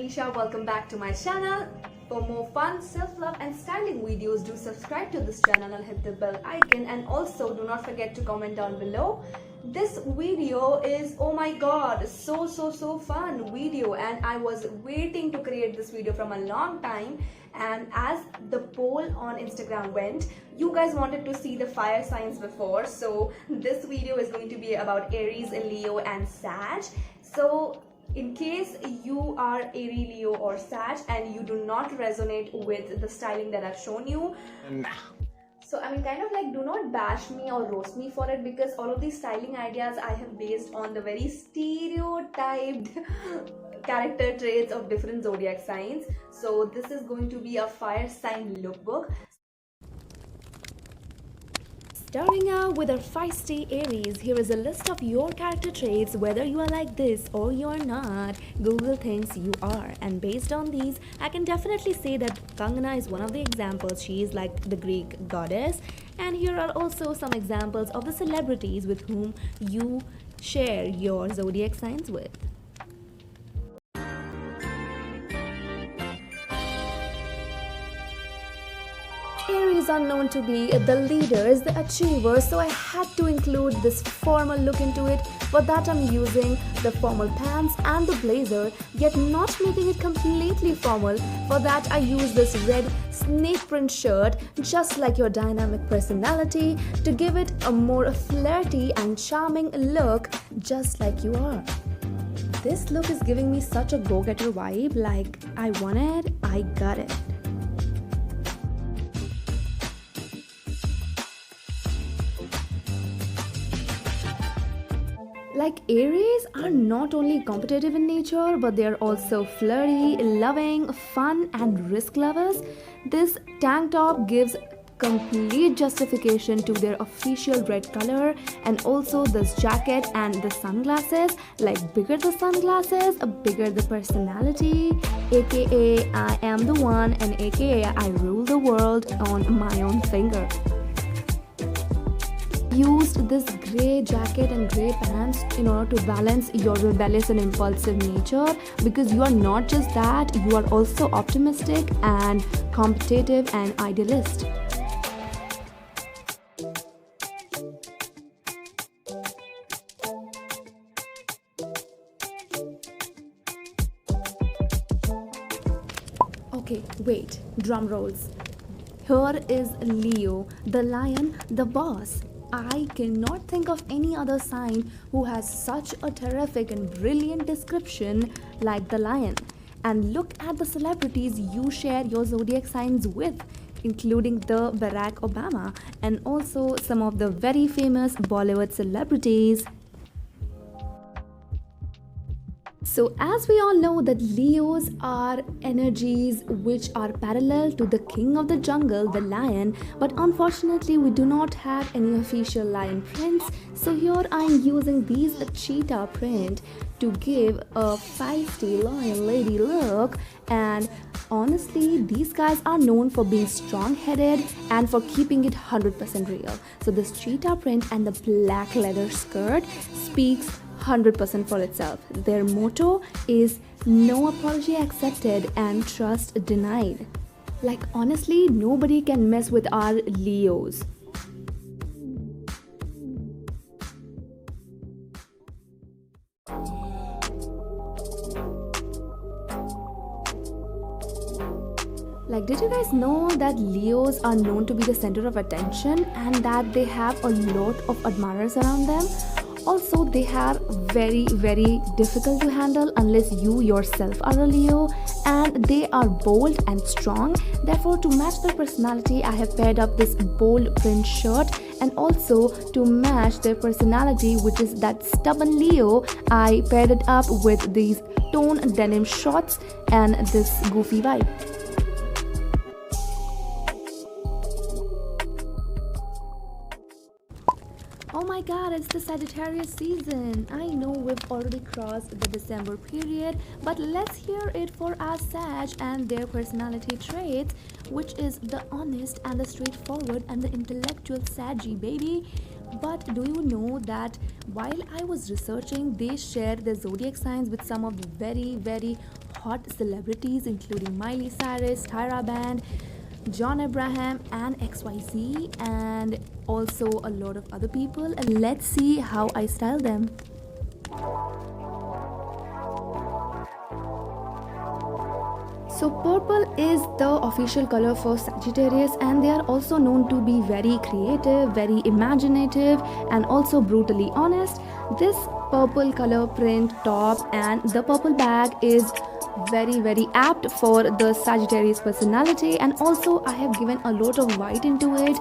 Alisha. Welcome back to my channel. For more fun, self-love and styling videos, do subscribe to this channel and hit the bell icon, and also do not forget to comment down below. This video is, oh my god, so fun video, and I was waiting to create this video from a long time. And as the poll on Instagram went, you guys wanted to see the fire signs before, so this video is going to be about Aries, Leo and Sag. So in case you are Aries, Leo or Sag and you do not resonate with the styling that I've shown you, so I mean, kind of like, do not bash me or roast me for it, because all of these styling ideas I have based on the very stereotyped character traits of different zodiac signs. So this is going to be a fire sign lookbook. Starting out with our feisty Aries, here is a list of your character traits, whether you are like this or you are not. Google thinks you are, and based on these, I can definitely say that Kangana is one of the examples. She is like the Greek goddess, and here are also some examples of the celebrities with whom you share your zodiac signs with. Aries are known to be the leaders, the achievers, so I had to include this formal look into it. For that, I'm using the formal pants and the blazer, yet not making it completely formal. For that, I use this red snake print shirt, just like your dynamic personality, to give it a more flirty and charming look, just like you are. This look is giving me such a go-getter vibe, like I want it, I got it. Like, Aries are not only competitive in nature, but they are also flirty, loving, fun and risk lovers. This tank top gives complete justification to their official red color, and also this jacket and the sunglasses. Like, bigger the sunglasses, bigger the personality, aka I am the one, and aka I rule the world on my own finger. Used this grey jacket and grey pants in order to balance your rebellious and impulsive nature, because you are not just that, you are also optimistic and competitive and idealist. Okay, wait, drum rolls. Here is Leo, the lion, the boss. I cannot think of any other sign who has such a terrific and brilliant description like the lion. And look at the celebrities you share your zodiac signs with, including the Barack Obama and also some of the very famous Bollywood celebrities. So as we all know that Leos are energies which are parallel to the king of the jungle, the lion, but unfortunately we do not have any official lion prints. So here I am using these cheetah print to give a feisty lion lady look, and honestly these guys are known for being strong-headed and for keeping it 100% real. So this cheetah print and the black leather skirt speaks 100% for itself. Their motto is no apology accepted and trust denied. Like, honestly, nobody can mess with our Leos. Like, did you guys know that Leos are known to be the center of attention and that they have a lot of admirers around them? Also, they are very difficult to handle unless you yourself are a Leo, and they are bold and strong. Therefore, to match their personality, I have paired up this bold print shirt, and also to match their personality, which is that stubborn Leo, I paired it up with these tone denim shorts and this goofy vibe. Oh my god, it's the Sagittarius season. I know we've already crossed the December period, but let's hear it for our Sag and their personality traits, which is the honest and the straightforward and the intellectual Saggy baby. But do you know that while I was researching, they share their zodiac signs with some of the very hot celebrities including Miley Cyrus, Tyra Band, John Abraham and XYZ, and also a lot of other people. And let's see how I style them. So purple is the official color for Sagittarius, and they are also known to be very creative, very imaginative, and also brutally honest. This purple color print top and the purple bag is very apt for the Sagittarius personality, and also I have given a lot of white into it.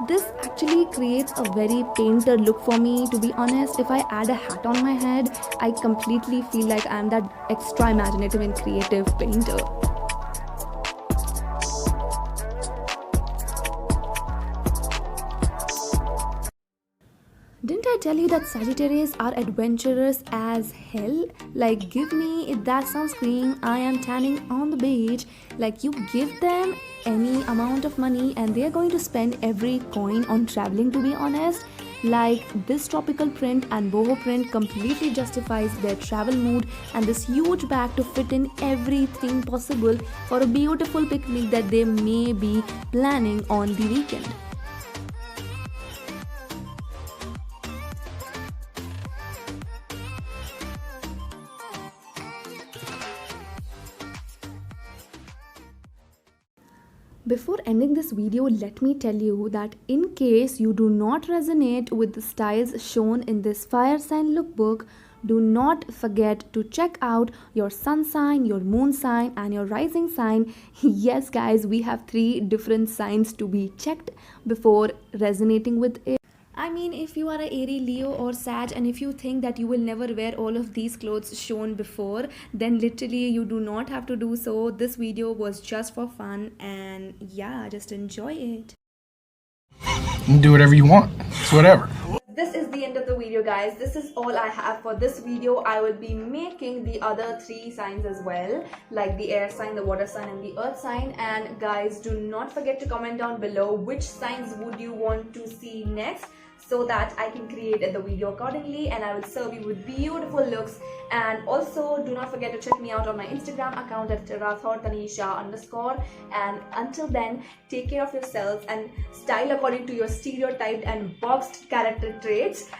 This actually creates a very painter look for me, to be honest. If I add a hat on my head, I completely feel like I'm that extra imaginative and creative painter. Didn't I tell you that Sagittarius are adventurous as hell? Like, give me that sunscreen, I am tanning on the beach. Like, you give them any amount of money and they are going to spend every coin on traveling, to be honest. Like, this tropical print and boho print completely justifies their travel mood, and this huge bag to fit in everything possible for a beautiful picnic that they may be planning on the weekend. Before ending this video, let me tell you that in case you do not resonate with the styles shown in this fire sign lookbook, do not forget to check out your sun sign, your moon sign and your rising sign. Yes guys, we have 3 different signs to be checked before resonating with it. I mean, if you are a Aries, Leo or Sag, and if you think that you will never wear all of these clothes shown before, then literally you do not have to do so. This video was just for fun, and yeah, just enjoy it. You can do whatever you want. It's whatever. This is the end of the video, guys. This is all I have for this video. I will be making the other 3 signs as well, like the air sign, the water sign and the earth sign. And guys, do not forget to comment down below which signs would you want to see next, so that I can create the video accordingly and I will serve you with beautiful looks. And also do not forget to check me out on my Instagram account at rathortanisha_. And until then, take care of yourselves and style according to your stereotyped and boxed character traits.